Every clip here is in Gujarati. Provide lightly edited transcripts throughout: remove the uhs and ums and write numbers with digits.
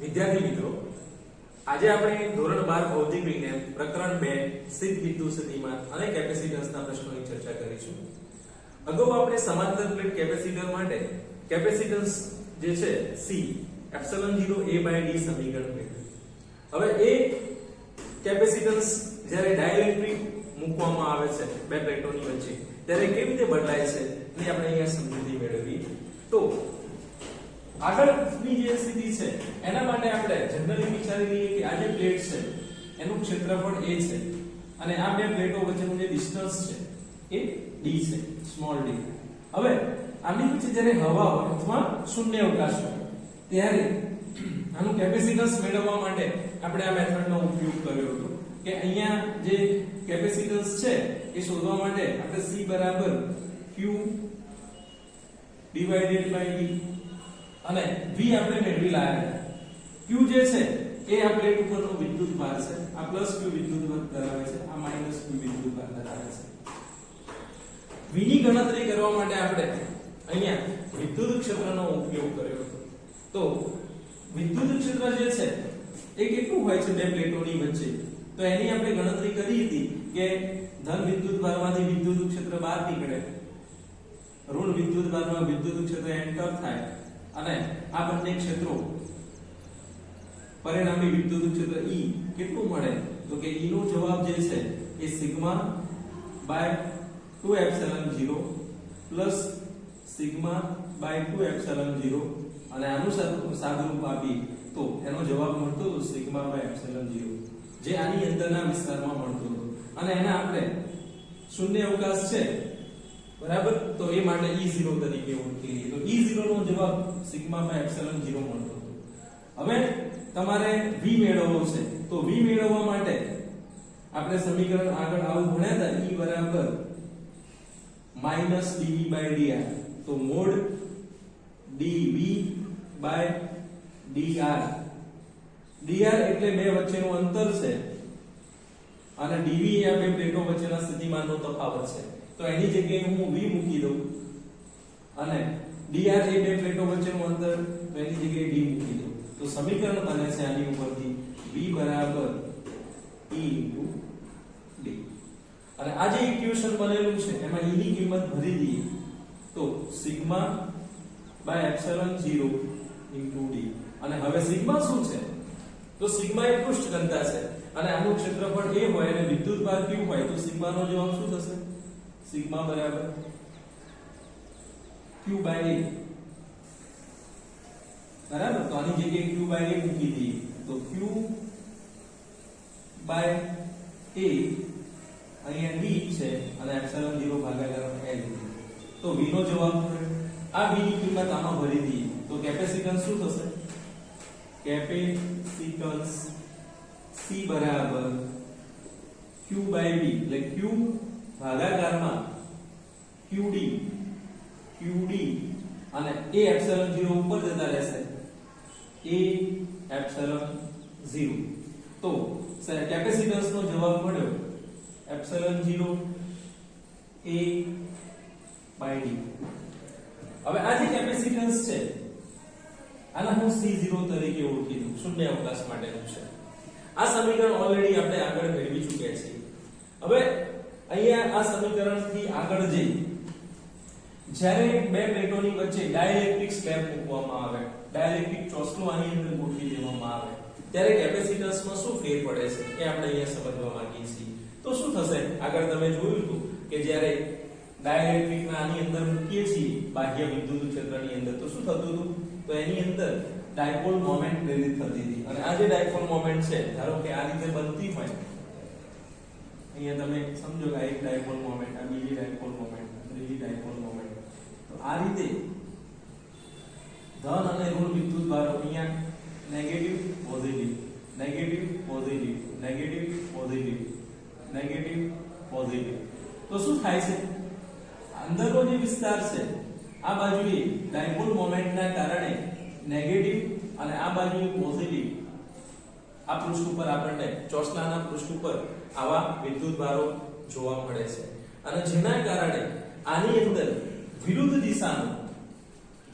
વિદ્યાર્થી મિત્રો, આજે આપણે ધોરણ 12 ભૌતિક વિજ્ઞાન પ્રકરણ 2 સ્થિત વિદ્યુત સ્થિતિમાન અને કેપેસિટન્સના પ્રશ્નોની ચર્ચા કરીશું. અગાઉ આપણે સમાંતર પ્લેટ કેપેસિટર માટે કેપેસિટન્સ જે છે C એપ્સિલોન 0 A/d સમીકરણ મેળવ્યું. હવે એ કેપેસિટન્સ જ્યારે ડાઇલેક્ટ્રિક મૂકવામાં આવે છે બે પ્લેટોની વચ્ચે ત્યારે કેવી રીતે બદલાય છે એ આપણે અહીંયા સમજૂતી મેળવી. તો આગળની જે સ્થિતિ છે એના માટે આપણે જનરલી વિચારી લઈએ કે આ જે પ્લેટ છે એનું ક્ષેત્રફળ a છે અને આ બે પ્લેટો વચ્ચેનું જે ડિસ્ટન્સ છે એ d છે, સ્મોલ d. હવે આની વચ્ચે જ્યારે હવા હોય અથવા શૂન્ય અવકાશ હોય ત્યારે આનું કેપેસિટન્સ મેળવવા માટે આપણે આ મેથડનો ઉપયોગ કર્યો હતો કે અહીંયા જે કેપેસિટન્સ છે એ શોધવા માટે આપણે C બરાબર q ડિવાઇડેડ બાય d અને v આપણે મેળવી લાયા. q જે છે એ આ પ્લેટ ઉપરનો વિદ્યુત ભાર છે, આ પ્લસ q વિદ્યુત ભાર ધરાવે છે, આ માઈનસ q વિદ્યુત ભાર ધરાવે છે. v ની ગણતરી કરવા માટે આપણે અહીંયા વિદ્યુત ક્ષેત્રનો ઉપયોગ કર્યો હતો. તો વિદ્યુત ક્ષેત્ર જે છે એ કેટલું હોય છે બે પ્લેટોની વચ્ચે? તો એની આપણે ગણતરી કરી હતી કે ધન વિદ્યુત ભારમાંથી વિદ્યુત ક્ષેત્ર બહાર નીકળે, ઋણ વિદ્યુત ભારમાં વિદ્યુત ક્ષેત્ર એન્ટર થાય અને આ બંને ક્ષેત્રો પરિણામી વિદ્યુત ક્ષેત્ર E કેટલું મળે? તો કે E નો જવાબ જે છે એ sigma by 2 epsilon 0 plus sigma by 2 epsilon 0 અને આનું સાદુરૂપ આપી તો એનો જવાબ મળતો હતો સિગ્મા બાય એપ્સિલોન 0 જે આની અંદરના વિસ્તારમાં મળતો હતો અને એને આપણે શૂન્ય અવકાશ છે બરાબર, તો એ માટે E0 તરીકે ઓળખી લઈએ. તો E0 નો જવાબ સિગ્મા બાય એપ્સિલોન 0 મળતો હતો. હવે તમારે V મેળવવો છે તો V મેળવવા માટે આપણે સમીકરણ આગળ આવું ભણ્યા હતા, E બરાબર -dV/dr. તો mod dV by dr. dr એટલે બે વચ્ચેનું અંતર છે અને dV એ આ બે પ્લેટો વચ્ચેના સ્થિતિમાનનો તફાવત છે. તો એની જગ્યાએ હું V મૂકી દઉં અને dr એ બે પ્લેટો વચ્ચેનું અંતર, તો એની જગ્યાએ d મૂકી દઉં. તો સમીકરણ બને છે આની ઉપરથી V બરાબર E × d. અને આ જે ઇક્વેશન બનેલું છે એમાં E ની કિંમત ભરી દઈએ તો સિગ્મા બાય એપ્સિલોન 0 × d. અને હવે સિગ્મા શું છે? તો સિગ્મા એ પૃષ્ઠ ઘનતા છે અને આનું ક્ષેત્રફળ a હોય અને વિદ્યુત ભાર q હોય તો સિગ્મા નો જવાબ શું થશે? સિગ્મા બરાબર q બાય a. બરાબર, તો આની જગ્યાએ q બાય a મૂકી દઈએ તો q બાય a અહીંયા d છે અને એપ્સિલોન 0 ભાગાકાર l. તો v નો જવાબ આ v ની કિંમત આમાં ભરી દઈએ તો કેપેસિટન્સ શું થશે? કેપેસિટન્સ C બરાબર q બાય v એટલે q ભાગાકારમાં qd અને a એપ્સિલોન 0 ઉપર જતા રહેશે a એપ્સિલોન 0. તો કેપેસિટન્સ નો જવાબ મળ્યો એપ્સિલોન 0 a બાય d. હવે આ જે કેપેસિટન્સ છે આના હું C0 તરીકે ઓળખી દઉં, શૂન્ય અવકાશ માટેનું છે. આ સમીકરણ ઓલરેડી આપણે આગળ મેળવી ચૂક્યા છીએ. હવે અહીંયા આ સમીકરણથી આગળ જઈ જ્યારે બે પ્લેટોની વચ્ચે ડાઇલેક્ટ્રિક સ્લેબ મૂકવામાં આવે, ડાઇલેક્ટ્રિક ચોસલો આની અંદર ગોઠવી દેવામાં આવે ત્યારે કેપેસિટન્સમાં શું ફેર પડે છે એ આપણે અહીંયા સમજવા માંગીએ છીએ. તો શું થશે? આગળ તમે જોયું હતું કે જ્યારે ડાઇલેક્ટ્રિકના આની અંદર મૂકીએ છીએ બાહ્ય વિદ્યુત ક્ષેત્રની અંદર તો શું થતું હતું? તો એની અંદર ડાયપોલ મોમેન્ટ પ્રેરિત થતી હતી અને આ જે ડાયપોલ મોમેન્ટ છે ધારો કે આ રીતે બનતી હોય, અહીંયા તમે સમજો કે આ એક ડાયપોલ મોમેન્ટ, આ બીજી ડાયપોલ મોમેન્ટ, ત્રીજી ડાયપોલ મોમેન્ટ. તો આ રીતે ધન અને ઋણ વિદ્યુત ભારો અહીંયા negative positive negative positive negative positive negative positive. તો શું થાય છે? અંદરનો જે વિસ્તાર છે આ બાજુએ ડાયપોલ મોમેન્ટના કારણે નેગેટિવ અને આ બાજુએ પોઝિટિવ, આ પૃષ્ઠ ઉપર આપણને ચોસલાના પૃષ્ઠ ઉપર આવા વિદ્યુત ભારો જોવા મળે છે અને જેના કારણે આની અંદર વિરુદ્ધ દિશાનું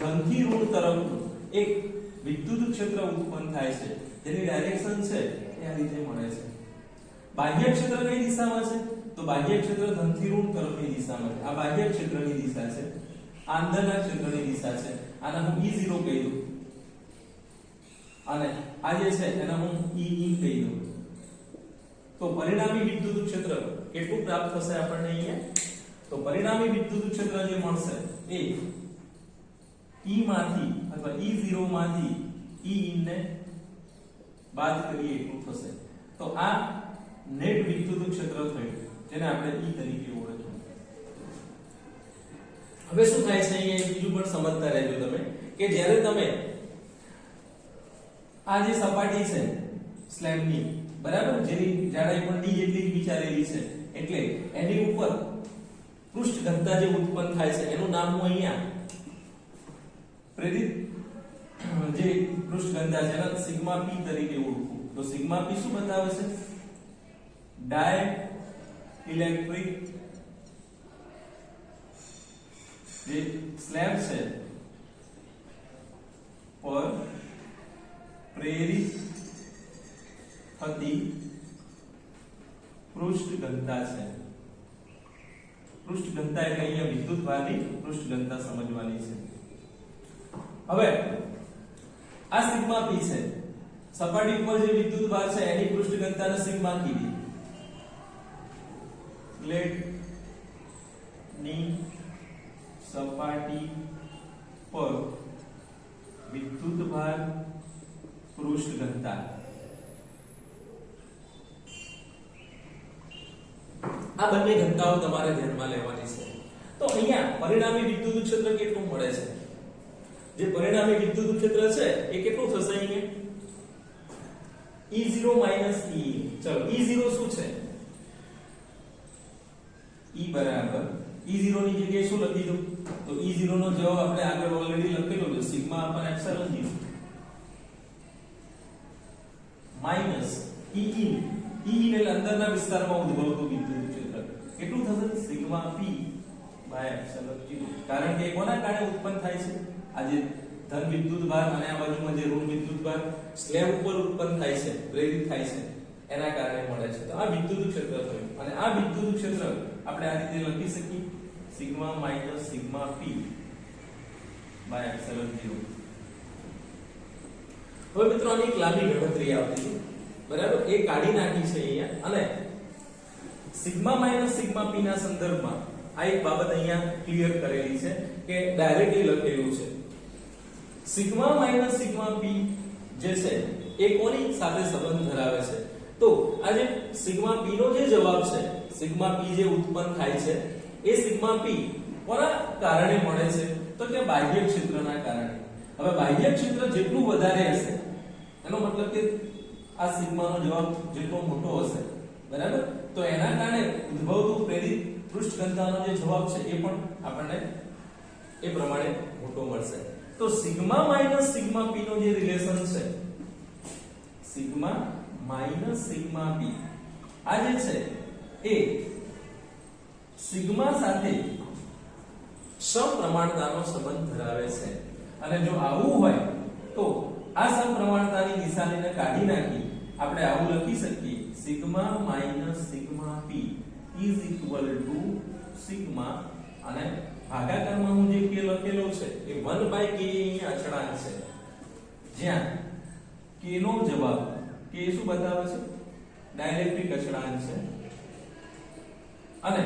ધનથી ઋણ તરફનું એક વિદ્યુત ક્ષેત્ર ઉત્પન્ન થાય છે જેની ડાયરેક્શન છે એ આ રીતે મળે છે. બાહ્ય ક્ષેત્ર કઈ દિશામાં છે? તો બાહ્ય ક્ષેત્ર ધનથી ઋણ તરફની દિશામાં છે. આ બાહ્ય ક્ષેત્રની દિશા છે, આ અંદરના ક્ષેત્રની દિશા છે. આને હું E0 કહી દઉં અને આ જે છે એને હું E કહી દઉં. તો પરિણામી વિદ્યુત ક્ષેત્ર કેટલું પ્રાપ્ત થશે આપણને અહીંયા? તો પરિણામી વિદ્યુત ક્ષેત્ર જે મળશે એ E માંથી અથવા E0 માંથી E ને બાદ કરીએ એટલું થશે. તો આ નેટ વિદ્યુત ક્ષેત્ર થયું જેને આપણે E તરીકે ઓળખીએ. હવે શું થાય છે અહીંયા બીજું પણ સમજતા રહેજો તમે કે જ્યારે તમે આ જે સપાટી છે સ્લેબની, બરાબર, જેની જાડાઈ પણ d જેટલી જ વિચારેલી છે, એટલે એની ઉપર પૃષ્ઠ ઘનતા જે ઉત્પન્ન થાય છે એનું નામ હું અહીંયા પ્રેરિત જે પૃષ્ઠ ઘનતા છે એના સિગ્મા p તરીકે ઓળખું. તો સિગ્મા p શું બતાવે છે? ડાઇલેક્ટ્રિક જે સ્લેબ છે પર પ્રેરિત થતી પૃષ્ઠ ઘનતા છે. પૃષ્ઠ ઘનતા એટલે અહીંયા વિદ્યુત ભારની પૃષ્ઠ ઘનતા સમજવાની છે. હવે આ સિગ્મા p છે, સપાટી ઉપર જે વિદ્યુત ભાર છે એની પૃષ્ઠ ઘનતાને સિગ્મા કીધી. પ્લેટ ની સપાટી પર વિદ્યુત ભાર પૃષ્ઠ ઘનતા, આ બંને ઘનતાઓ તમારે ધ્યાનમાં લેવાની છે. તો અહીંયા પરિણામી વિદ્યુત ક્ષેત્ર કેટલું મળે છે? જે પરિણામી વિદ્યુત ક્ષેત્ર છે એ કેટલું થશે અહીંયા? E0 E. ચલો E0 શું છે? E બરાબર E0 ની જગ્યાએ શું લખી દઉં? તો E0 નો જવાબ આપણે આગળ ઓલરેડી લખેલો છે, સિગ્મા અપન epsilon 0 minus E in. E in એટલે અંદરના વિસ્તારમાં ઉદ્ભવતું વિદ્યુત ક્ષેત્ર કેટલું થશે? Sigma p by epsilon 0. કારણ કે કોના કારણે ઉત્પન્ન થાય છે? આ જે ધન વિદ્યુત ભાર અને આ બાજુમાં જે ઋણ વિદ્યુત ભાર સ્લેબ ઉપર ઉત્પન્ન થાય છે, પ્રેરિત થાય છે, એના કારણે મળે છે. તો આ વિદ્યુત ક્ષેત્ર થયું અને આ વિદ્યુત ક્ષેત્ર આપણે આ રીતે લખી શકીએ, sigma minus sigma p by epsilon 0. હવે મિત્રો આની એક લાંબી ગણતરી આવતી છે, બરાબર, એ કાઢી નાખી છે અહીંયા. અને સિગ્મા માઈનસ સિગ્મા p ના સંદર્ભમાં આ એક બાબત અહીંયા ક્લિયર કરેલી છે કે ડાયરેક્ટલી લખેલું છે. સિગ્મા માઈનસ સિગ્મા p જે છે એ કોની સાથે સંબંધ ધરાવે છે? તો આ જે સિગ્મા p નો જે જવાબ છે, સિગ્મા p જે ઉત્પન્ન થાય છે એ સિગ્મા p કોના કારણે મળે છે? તો કે બાહ્ય ક્ષેત્રના કારણે. હવે બાહ્ય ક્ષેત્ર જેટલું વધારે હશે એનો મતલબ કે આ સિગ્માનો જવાબ જેટલો મોટો હશે, બરાબર, તો એના કારણે ઉદ્ભવતું પ્રેરિત પૃષ્ઠ ઘનતાનો જે જવાબ છે એ પણ આપણને એ પ્રમાણે મોટો મળશે. તો સિગ્મા માઈનસ સિગ્મા p નો જે રિલેશન છે, સિગ્મા માઈનસ સિગ્મા p, આ જે છે એ સિગ્મા સાથે સમપ્રમાણતાનો સંબંધ ધરાવે છે. અને જો આવું હોય તો આ સમપ્રમાણતાની નિશાનીને કાઢી નાખી આપણે આવું લખી શકીએ, sigma minus sigma p is equal to sigma, અને ભાગાકારમાં હું જે k લખેલો છે એ 1/k અહીંયા અચળાંક છે, જ્યાં k નો જવાબ, k શું બતાવે છે? ડાઇલેક્ટ્રિક અચળાંક છે, અને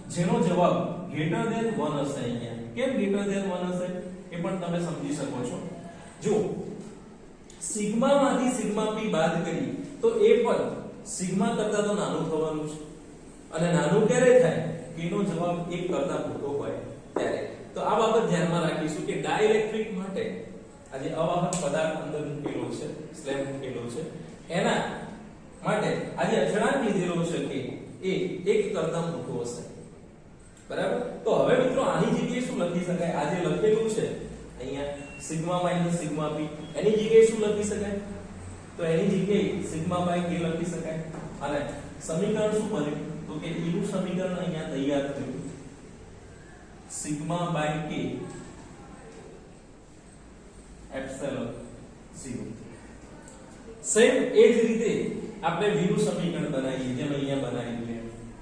જેનો જવાબ ગ્રેટર ધેન 1 હશે. અહીંયા કેમ ગ્રેટર ધેન 1 હશે એ પણ તમે સમજી શકો છો. જો સિગ્મા માંથી સિગ્મા p બાદ કરી તો એ પણ સિગ્મા કરતા તો નાનું થવાનું છે, અને નાનું ક્યારે થાય? k નો જવાબ 1 કરતા મોટો હોય ત્યારે. તો આ બાબત ધ્યાનમાં રાખીશું કે ડાઇલેક્ટ્રિક માટે આ જે અવાહક પદાર્થ અંદર મૂકેલો છે, સ્લેબ મૂકેલો છે, એના માટે આ જે અચળાંક લીધેલો છે કે એ 1 કરતા મોટો હશે, બરાબર. તો હવે મિત્રો આની જગ્યાએ શું લખી શકાય? આ જે લખેલું છે અહીંયા સિગ્મા માઈનસ સિગ્મા p, એની જગ્યાએ શું લખી શકાય? તો એની જગ્યાએ સિગ્મા બાય k લખી શકાય. અને સમીકરણ શું બન્યું? તો કે E નું સમીકરણ અહીંયા તૈયાર થયું, sigma by k epsilon 0. Same એ જ રીતે આપણે v નું સમીકરણ બનાવીએ જેમ અહીંયા બનાવ્યું છે.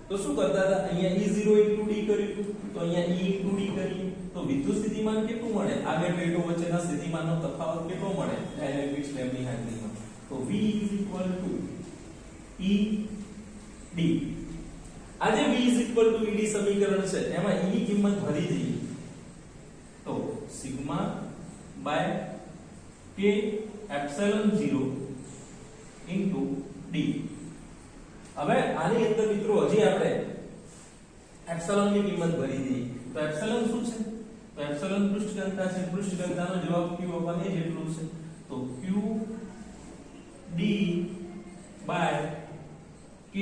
તો શું કરતા હતા, અહીંયા E0 * d કર્યું તો અહીંયા E * d કરીએ તો વિદ્યુત સ્થિતિમાન કેટલું મળે, આ બે પ્લેટો વચ્ચેના સ્થિતિમાનનો તફાવત કેટલો મળે ડાયલેક્ટ્રિક સ્લેબની હાજરીમાં, તો V = E d. આ જે V = E d સમીકરણ છે એમાં E ની કિંમત ભરી દઈએ તો sigma by k epsilon 0 into d. હવે આની અંદર મિત્રો હજી આપણે એપ્સિલોન ની કિંમત ભરી દઈએ તો એપ્સિલોન શું છે, તો એપ્સિલોન પૃષ્ઠ ઘનતા છે, પૃષ્ઠ ઘનતાનો જવાબ q / a જેટલું છે તો q d by k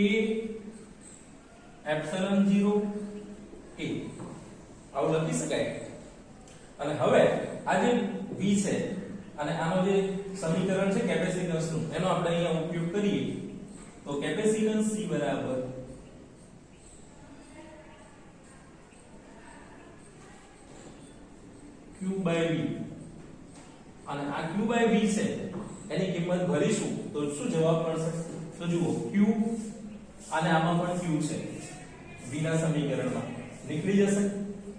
epsilon 0 a આવું લખી શકાય. અને હવે આ જે v છે અને આનો જે સમીકરણ છે કેપેસિટન્સ નું એનો આપણે અહીંયા ઉપયોગ કરીએ તો કેપેસિટન્સ C બરાબર q by v અને આ q by v છે એની કિંમત ભરીશું તો શું જવાબ મળશે, તો જુઓ q અને આમાં પણ q છે v ના સમીકરણમાં નીકળી જશે,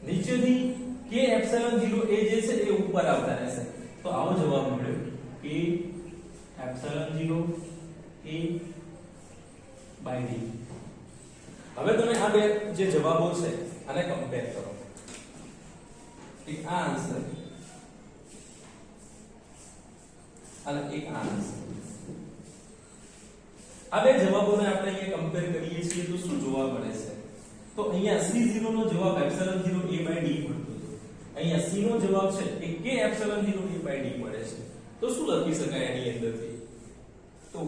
નીચેથી k એપ્સિલોન 0 a જે છે એ ઉપર આવતા રહેશે તો આવો જવાબ મળ્યો k epsilon 0 a by d. હવે તમે આ બે જે જવાબો છે આને કમ્પેર કરો, એક આ આન્સર અને એક આ આન્સર. આ બે જવાબોને આપણે અહીંયા કમ્પેર કરીએ છીએ તો શું જોવા મળે છે, તો અહીંયા C0 નો જવાબ એપ્સિલોન 0 a by d મળતો હતો, અહીંયા C નો જવાબ છે એ k epsilon 0 a by d મળે છે. તો શું લખી શકાય આની અંદરથી, તો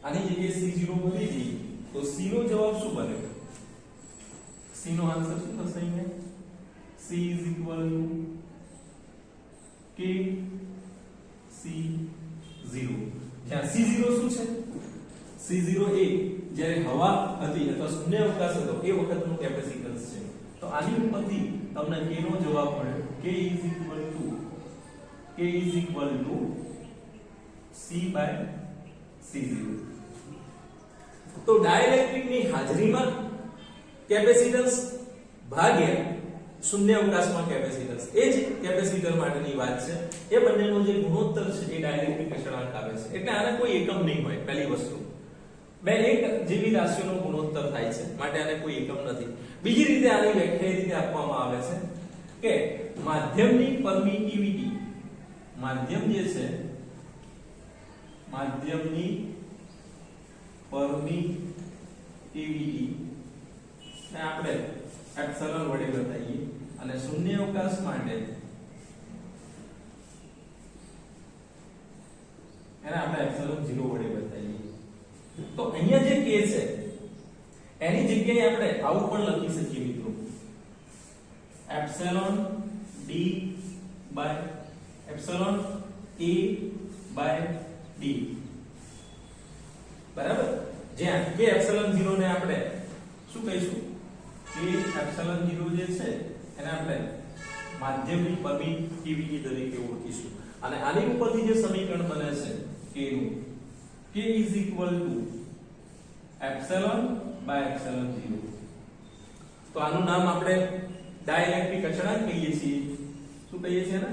આની જગ્યાએ C0 ભરી દઈએ તો C નો જવાબ શું બને, C નો આન્સર શું થશે અહીંયા C = k C0 જ્યાં C0 શું છે, C0 એ જ્યારે હવા હતી અથવા શૂન્ય અવકાશ હતો એ વખતનું કેપેસિટન્સ છે. તો આની ઉપરથી તમને k નો જવાબ મળ્યો k = C by C0. તો ડાઇલેક્ટ્રિક ની હાજરીમાં કેપેસિટન્સ ભાગ્યા શૂન્ય અવકાશમાં કેપેસિટન્સ એ જ કેપેસિટર માટેની વાત છે. એ બંનેનો જે ગુણોત્તર છે એ ડાઇલેક્ટ્રિક અચળાંક આવે છે, એટલે આને કોઈ એકમ નહીં હોય. પહેલી વસ્તુ બે એક જેવી રાશિઓનો ગુણોત્તર થાય છે માટે આને કોઈ એકમ નથી. બીજી રીતે આની વ્યાખ્યા એ રીતે આપવામાં આવે છે કે માધ્યમની પરમિટિવિટી, માધ્યમ જે છે માધ્યમની પરમિટિવિટી ને આપણે એપ્સિલોન વડે બતાવીએ અને શૂન્ય અવકાશ માટે એને આપણે એપ્સિલોન 0 વડે બતાવીએ. તો અહીંયા જે k છે એની જગ્યાએ આપણે આવું પણ લખી શકીએ મિત્રો, epsilon d by epsilon a by d બરાબર. જ્યાં k એપ્સિલોન 0 ને આપણે શું કહીશું, k એપ્સિલોન 0 જે છે એને આપણે માધ્યમની પરમિટિવિટી તરીકે ઓળખીશું. અને આની ઉપરથી જે સમીકરણ બને છે k નું, k = એપ્સિલોન by એપ્સિલોન 0. તો આનું નામ આપણે ડાઇલેક્ટ્રિક અચળાંક કહીએ છીએ. શું કહીએ છીએ ને,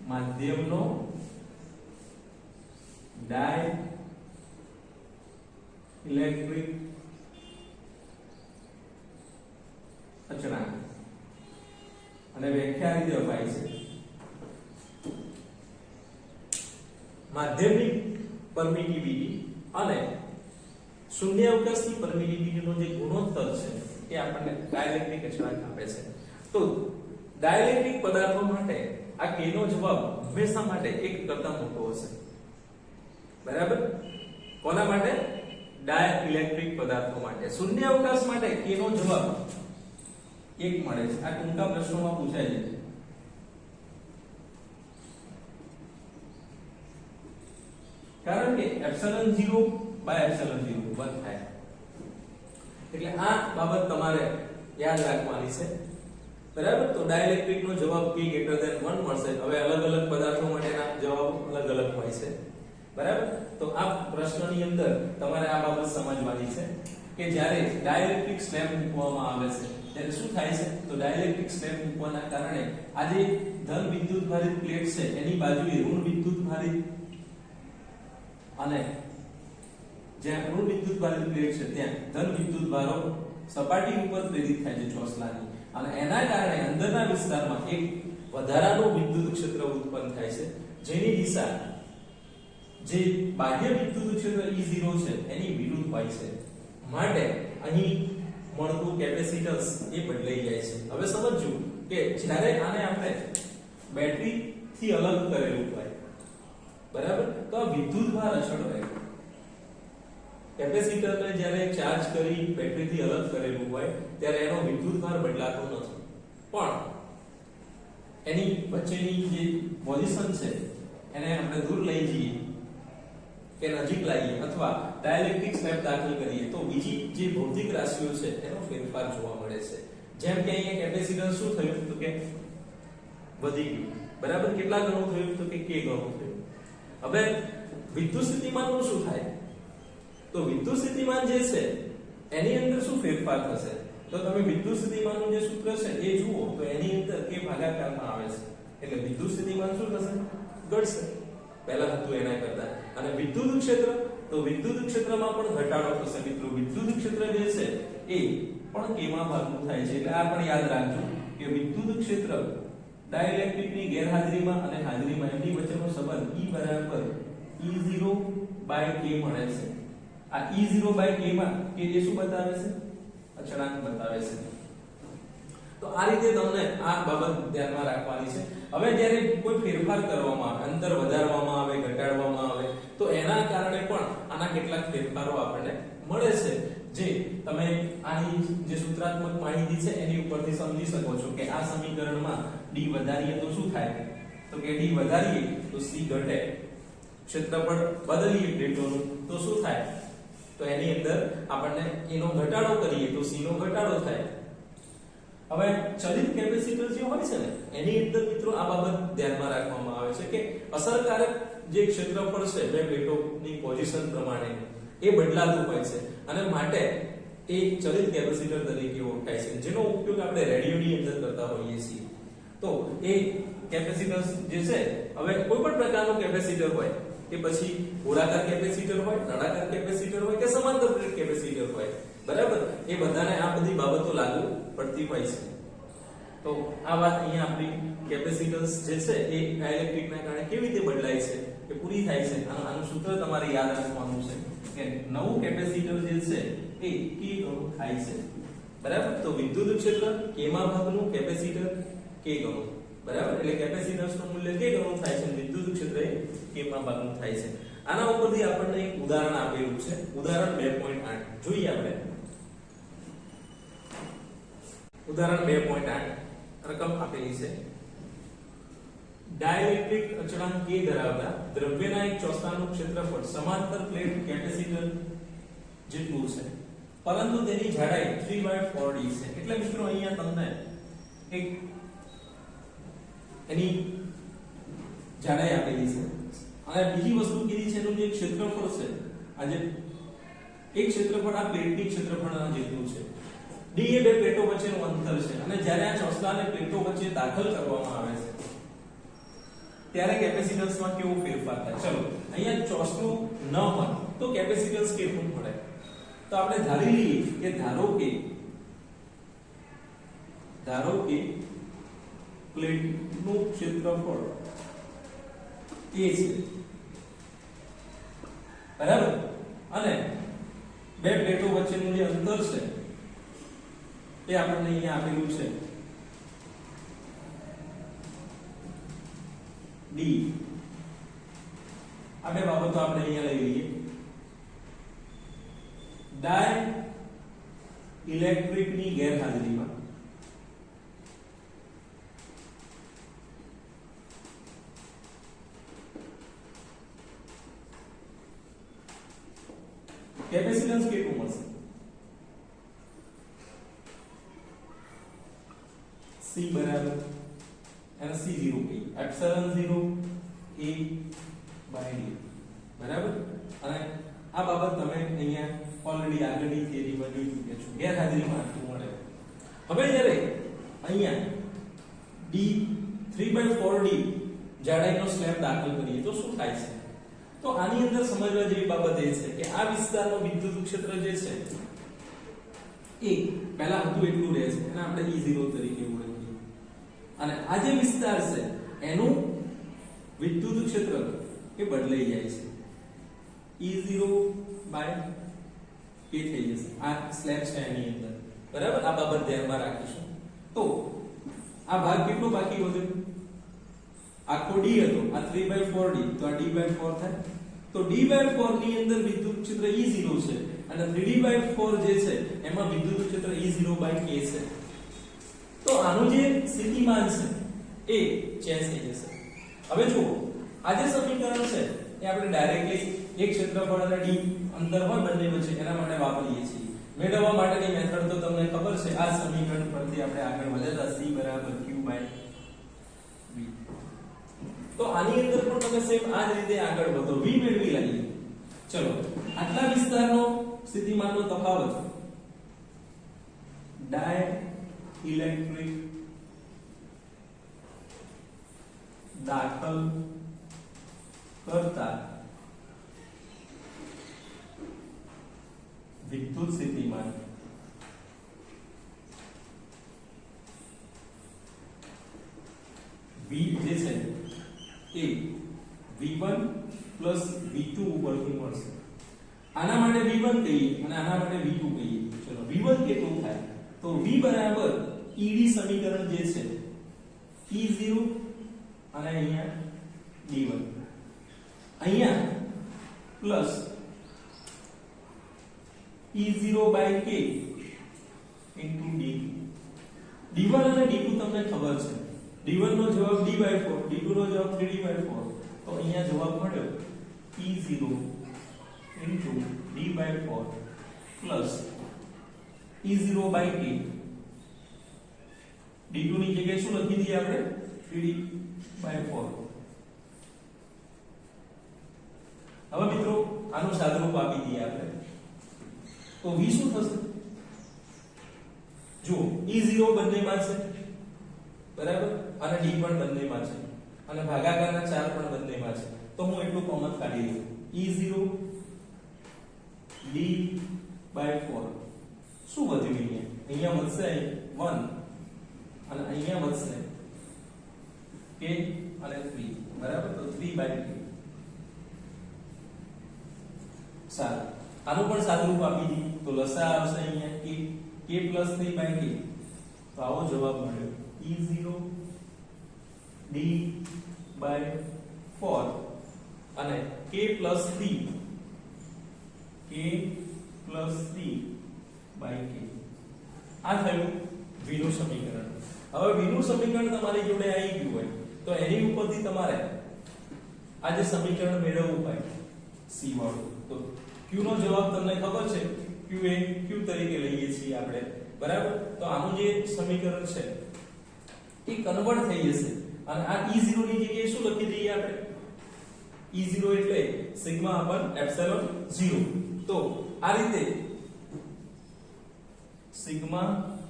માધ્યમનો ડાઇલેક્ટ્રિક અચળાંક. અને વ્યાખ્યા રીતે અપાય છે, માધ્યમની પરમિટિવિટી અને શૂન્ય અવકાશની પરમિટિવિટીનો જે ગુણોત્તર છે એ આપણને ડાઇલેક્ટ્રિક અચળાંક આપે છે. તો ડાઇલેક્ટ્રિક પદાર્થો માટે આ k નો જવાબ હંમેશા માટે 1 કરતા મોટો હશે. બરાબર. કોના માટે, ડાઇલેક્ટ્રિક પદાર્થો માટે. શૂન્ય અવકાશ માટે k નો જવાબ 1 મળે છે. આ ટૂંકા પ્રશ્નોમાં પૂછાય છે. કારણ કે એપ્સિલોન 0 by એપ્સિલોન 0 બંધ થાય, એટલે આ બાબત તમારે યાદ રાખવાની છે. બરાબર. તો ડાઇલેક્ટ્રિક નો જવાબ K > 1 મળશે. હવે અલગ અલગ પદાર્થો માટેના જવાબ અલગ અલગ હોય છે. બરાબર. તો આ પ્રશ્નની અંદર તમારે આ બાબત સમજવાની છે કે જ્યારે ડાઇલેક્ટ્રિક સ્લેબ મૂકવામાં આવે છે ત્યારે શું થાય છે? તો ડાઇલેક્ટ્રિક સ્લેબ મૂકવાના કારણે આ જે ધન વિદ્યુત ભારિત પ્લેટ છે એની બાજુએ ઋણ વિદ્યુત ભારિત અને જ્યાં ઋણ વિદ્યુત ભારિત પ્લેટ છે ત્યાં ધન વિદ્યુત ભારો સપાટી ઉપર પ્રેરિત થાય છે ચોસલાની, અને એના કારણે અંદરના વિસ્તારમાં એક વધારાનું વિદ્યુત ક્ષેત્ર ઉત્પન્ન થાય છે જેની દિશા જે બાહ્ય વિદ્યુત ક્ષેત્ર E0 છે એની વિરુદ્ધ હોય છે. માટે અહીં મળતું કેપેસિટન્સ એ બદલાઈ જાય છે. હવે સમજજો કે જ્યારે આને આપણે બેટરી થી અલગ કરેલું હોય, બરાબર, તો આ વિદ્યુત ભાર અચળ રહે. કેપેસિટરને જ્યારે ચાર્જ કરી બેટરીથી અલગ કરેલું હોય ત્યારે એનો વિદ્યુત ભાર બદલાતો નથી, પણ એની વચ્ચેની જે પોઝિશન છે એને આપણે દૂર લઈ જઈએ કે નજીક લાવીએ અથવા ડાઇલેક્ટ્રિક સ્લેબ દાખલ કરીએ તો બીજી જે ભૌતિક રાશિઓ છે એનો ફેરફાર જોવા મળે છે. જેમ કે અહીંયા કેપેસિટન્સ શું થયું તો કે વધી ગયું, બરાબર. કેટલા ગણું થયું તો કે K ગણું થયું. હવે વિદ્યુત સ્થિતિમાનનું શું થાય? તો વિદ્યુત સ્થિતિમાન જે છે એની અંદર શું ફેરફાર થશે? તો તમે વિદ્યુત સ્થિતિમાનનું જે સૂત્ર છે એ જુઓ તો એની અંદર K ભાગાકારમાં આવે છે, એટલે વિદ્યુત સ્થિતિમાન શું થશે? ઘટશે પહેલા હતું એના કરતા. અને વિદ્યુત ક્ષેત્ર, તો વિદ્યુત ક્ષેત્રમાં પણ ઘટાડો થશે મિત્રો. વિદ્યુત ક્ષેત્ર જે છે એ પણ K માં ભાગનું થાય છે. એટલે આ પણ યાદ રાખજો કે વિદ્યુત ક્ષેત્ર ડાઇલેક્ટ્રિકની ગેરહાજરીમાં અને હાજરીમાં એની વચ્ચેનો સંબંધ E બરાબર E0/K મળે છે. આ E0/K માં K એ શું બતાવે છે? અચળાંક બતાવે છે. તો આ રીતે તમને આ બાબત ધ્યાનમાં રાખવાની છે. હવે જ્યારે કોઈ ફેરફાર કરવામાં આવે, અંતર વધારવામાં આવે, ઘટાડવામાં આવે, તો એના કારણે પણ આના કેટલાક ફેરફારો આપણને મળે છે, જે તમે આની જે સૂત્રાત્મક માહિતી છે એની ઉપરથી સમજી શકો છો કે આ સમીકરણમાં D વધારીએ તો શું થાય? તો કે D વધારીએ તો C ઘટે. ક્ષેત્રફળ બદલીએ પ્લેટોનું તો શું થાય? તો એની અંદર આપણને એનો ઘટાડો કરીએ તો C નો ઘટાડો થાય. હવે ચલિત કેપેસિટર જે હોય છે ને એની અંદર મિત્રો આ બાબત ધ્યાનમાં રાખવામાં આવે છે કે અસરકારક જે ક્ષેત્રફળ છે બે પ્લેટોની પોઝિશન પ્રમાણે એ બદલાતું હોય છે, અને માટે એ ચલિત કેપેસિટર તરીકે ઓળખાય છે, જેનો ઉપયોગ આપણે રેડિયોની અંદર કરતા હોઈએ છીએ. તો એ કેપેસિટન્સ જે છે, હવે કોઈ પણ પ્રકારનું કેપેસિટર હોય, કે પછી ગોળાકાર કેપેસિટર હોય, નળાકાર કેપેસિટર હોય કે સમાંતર પ્લેટ કેપેસિટર હોય, બરાબર, એ બધાને આ બધી બાબતો લાગુ પડતી હોય છે. તો આ વાત અહીંયા આપણી કેપેસિટન્સ જે છે એ ડાઇલેક્ટ્રિકના કારણે કેવી રીતે બદલાય છે એ પૂરી થાય છે. આનું સૂત્ર તમારે યાદ રાખવાનું છે કે નવું કેપેસિટર જે છે એ K ગણું થાય છે, બરાબર. તો વિદ્યુત ક્ષેત્ર K માં ભાગનું, કેપેસિટર K ગણું, બરાબર. એટલે કેપેસિટન્સનું મૂલ્ય K ગણું થાય છે, વિદ્યુત ક્ષેત્ર એ K માં ભાગનું થાય છે. આના ઉપરથી આપણને એક ઉદાહરણ આપેલું છે, ઉદાહરણ 2.8 જોઈએ આપણે. ઉદાહરણ 2.8 રકમ આપેલી છે. ડાઇલેક્ટ્રિક અચળાંક K ધરાવતા દ્રવ્યના એક ચોસલાનું ક્ષેત્રફળ સમાંતર પ્લેટ કેપેસિટર જેટલું છે, પરંતુ તેની જાડાઈ 3/4d છે. એટલે મિત્રો અહીંયા તમને એક એની જાડાઈ આપેલી છે અને બીજી વસ્તુ કીધી છે એનું જે ક્ષેત્રફળ છે, આ જે એક ક્ષેત્રફળ આ પ્લેટની ક્ષેત્રફળના જેટલું છે. D એ બે પ્લેટો વચ્ચેનું અંતર છે, અને જ્યારે આ ચોસલાને પ્લેટો વચ્ચે દાખલ કરવામાં આવે છે ત્યારે કેપેસિટન્સમાં કેવો ફેરફાર થાય? ચલો અહીંયા ચોસલું ન હોય તો કેપેસિટન્સ કેટલું મળે? તો આપણે ધારી લઈએ કે ધારો કે પ્લેટનું ક્ષેત્રફળ A છે, બરાબર, અને બે પ્લેટો વચ્ચેનું જે અંતર છે એ આપણને અહીંયા આપેલું છે D. આ બે બાબતો આપણે અહીંયા લઈ લઈએ. ડાઇલેક્ટ્રિકની ગેરહાજરીમાં કેપેસિટન્સ કેટલું મળશે? C c બરાબર અને c0 કહીએ એપ્સિલોન 0 a by d બરાબર અને આ બાબત તમે અહીંયા ઓલરેડી આગળની થિયરીમાં જોઈ ચૂક્યા છો ગેરહાજરીમાં આટલું મળે હવે જ્યારે અહીંયા d 3/4d જાડાઈનો સ્લેબ દાખલ કરીએ તો શું થાય છે તો આની અંદર સમજવા જેવી બાબત એ છે કે આ વિસ્તારનો વિદ્યુત ક્ષેત્ર જે છે એ પહેલા હતું એટલું રહે છે એને આપણે E0 તરીકે ઓળખીએ અને આ જે વિસ્તાર છે એનું વિદ્યુત ક્ષેત્ર એ બદલાઈ જાય છે E0 બાય k થઈ જશે આ સ્લેબ છે એની અંદર બરાબર આ બાબત ધ્યાનમાં રાખીશું તો આ ભાગ કેટલો બાકી વધ્યો આખો d હતો આ 3/4d તો આ d/4 થાય તો d/4 ની અંદર વિદ્યુત ક્ષેત્ર E0 છે અને 3d/4 જે છે એમાં વિદ્યુત ક્ષેત્ર E0/k છે તો આનું જે સ્થિતિમાન છે એ ચેન્જ થઈ જશે હવે જુઓ આ જે સમીકરણ છે એ આપણે ડાયરેક્ટલી એક ક્ષેત્રફળ અને d અંતર હોય બંને વચ્ચે એના માટે વાપરીએ છીએ મેળવવા માટેની મેથડ તો તમને ખબર છે આ સમીકરણ પરથી આપણે આગળ વધ્યા હતા c q/v તો આની અંદર પણ તમે સેમ આ જ રીતે આગળ વધો v મેળવી લઈએ ચલો આટલા વિસ્તારનો સ્થિતિમાનનો તફાવત ડાઇલેક્ટ્રિક દાખલ કરતા વિદ્યુત સ્થિતિમાન v જે છે એ v1 v2 ઉપરથી મળશે આના માટે v1 કહીએ અને આના માટે v2 કહીએ ચલો v1 કેટલું થાય તો v બરાબર ed સમીકરણ જે છે E0 અને અહીંયા d1 અહીંયા પ્લસ E0/k into d1 અને d2 તમને ખબર છે d1 નો જવાબ d/4 d2 નો જવાબ 3d/4 તો અહીંયા જવાબ મળ્યો E0 into d/4 plus E0/k d2 ની જગ્યાએ શું લખી દઈએ આપણે 3d/4 હવે મિત્રો આનું સાદુરૂપ આપી દઈએ આપણે તો v શું થશે જો E0 બંનેમાં છે બરાબર અને d પણ બંનેમાં છે અને ભાગાકારના 4 પણ બંનેમાં છે તો હું એટલું કોમન કાઢી લઉં E0 d/4 શું વધ્યું અહીંયા વધશે 1 અને અહીંયા વધશે k અને 3 બરાબર તો 3/k સારું આનું પણ સાદુરૂપ આપી દી તો લસા આવશે અહીંયા k 3/k તો આવો જવાબ મળ્યો E0 d/4 અને k + 3 આ થયું v નું સમીકરણ હવે v નું સમીકરણ તમારી જોડે આવી ગયું હોય તો એની ઉપરથી તમારે આ જે સમીકરણ મેળવવું હોય c વાળું તો q નો જવાબ તમને ખબર છે q એ q તરીકે લઈએ છીએ આપણે બરાબર તો આનું જે સમીકરણ છે એ કન્વર્ટ થઈ જશે અને આ E0 ની જગ્યાએ શું લખી દઈએ આપણે E0 એટલે સિગ્મા અપન એપ્સિલોન 0 તો આ રીતે સિગ્મા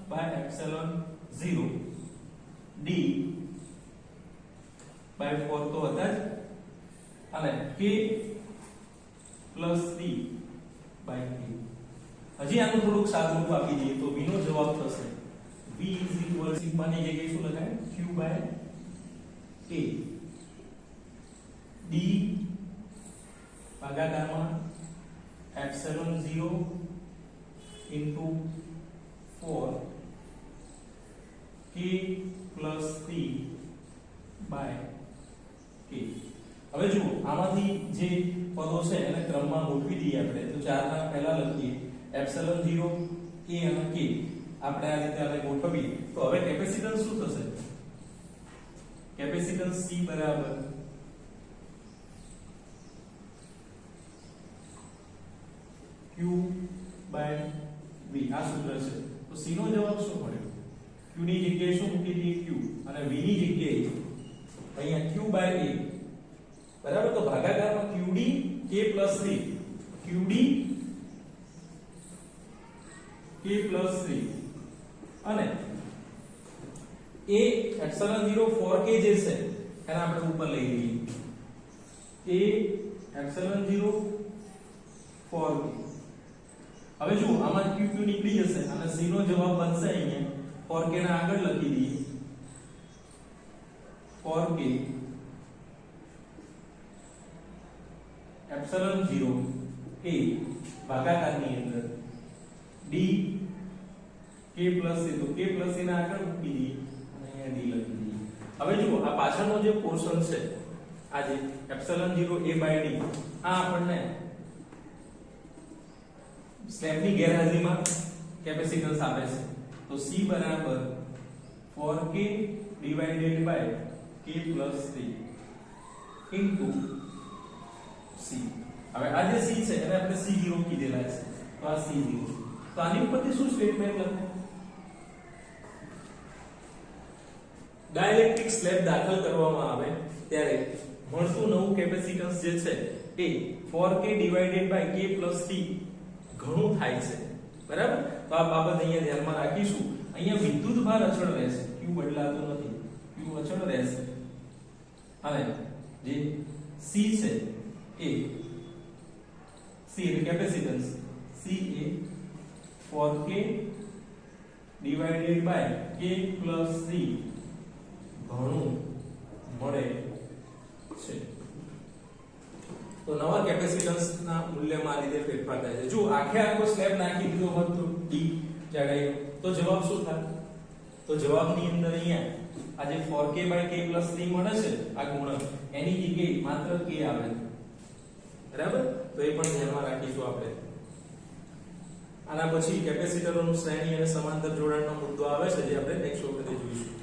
બાય એપ્સિલોન 0 d/4 તો હતા જ અને k + 3/k હજી આનું થોડુંક સાદુરૂપ આપી દઈએ તો v નો જવાબ થશે v સિગ્મા ની જગ્યાએ શું લખાય q/a d ભાગાકારમાં epsilon 0 into 4 k + 3/k હવે જુઓ આમાંથી જે પદો છે એને ક્રમમાં ગોઠવી દઈએ આપણે તો 4 ના પહેલા લખીએ એપ્સિલોન 0 a અને k આપણે આ રીતે આપણે ગોઠવીએ તો હવે કેપેસિટન્સ શું થશે કેપેસિટન્સ c બરાબર q/v આ સૂત્ર છે તો c નો જવાબ શું મળ્યો q ની જગ્યાએ શું મૂકી દઈએ q અને v ની જગ્યાએ અહીંયા q બાય a બરાબર તો ભાગાકારમાં qd k plus 3 qd k plus 3 અને a epsilon 0 4k જે છે એને આપણે ઉપર લઈ લઈએ a epsilon 0 4k હવે જો આમાં q નીકળી જશે અને c નો જવાબ બનશે અહીંયા 4k ને આગળ લખી દઈએ 4k epsilon 0 a ભાગાકારની અંદર d k plus a તો k plus a ને આગળ મૂકી દઈએ અને અહીંયા d લખી દઈએ હવે જુઓ આ પાછળનો જે પોર્શન છે આ જે epsilon 0 a by d આ આપણને સ્લેબની ગેરહાજરીમાં કેપેસિટન્સ આપે છે તો c બરાબર 4k divided by k plus 3 into c હવે આ જે c છે એને આપણે c0 કીધેલા છે તો આ c0 તો આની ઉપરથી શું સ્ટેટમેન્ટ લખે ડાઇલેક્ટ્રિક સ્લેબ દાખલ કરવામાં આવે ત્યારે મળતું નવું કેપેસિટન્સ જે છે એ 4k divided by k plus 3 ઘણું થાય છે બરાબર તો આ બાબત અહીંયા ધ્યાનમાં રાખીશું અહીંયા વિદ્યુત ભાર અચળ રહેશે q બદલાતો નથી q અચળ રહેશે અને જે c છે એ c એટલે capacitance c A 4k divided by k plus 3 ઘણું મળે છે તો નવા કેપેસિટન્સ ના મૂલ્યમાં આ રીતે ફેરફાર થાય છે જો આખે આખો સ્લેબ નાખી દીધો હોત તો d જાડાઈ તો જવાબ શું થાય તો જવાબની અંદર અહીંયા આ જે 4k by k plus 3 મળે છે આ ગુણક એની જગ્યાએ માત્ર k આવે બરાબર તો એ પણ ધ્યાનમાં રાખીશું આપણે આના પછી કેપેસિટરોનું શ્રેણી અને સમાંતર જોડાણનો મુદ્દો આવે છે જે આપણે નેક્સ્ટ વખતે જોઈશું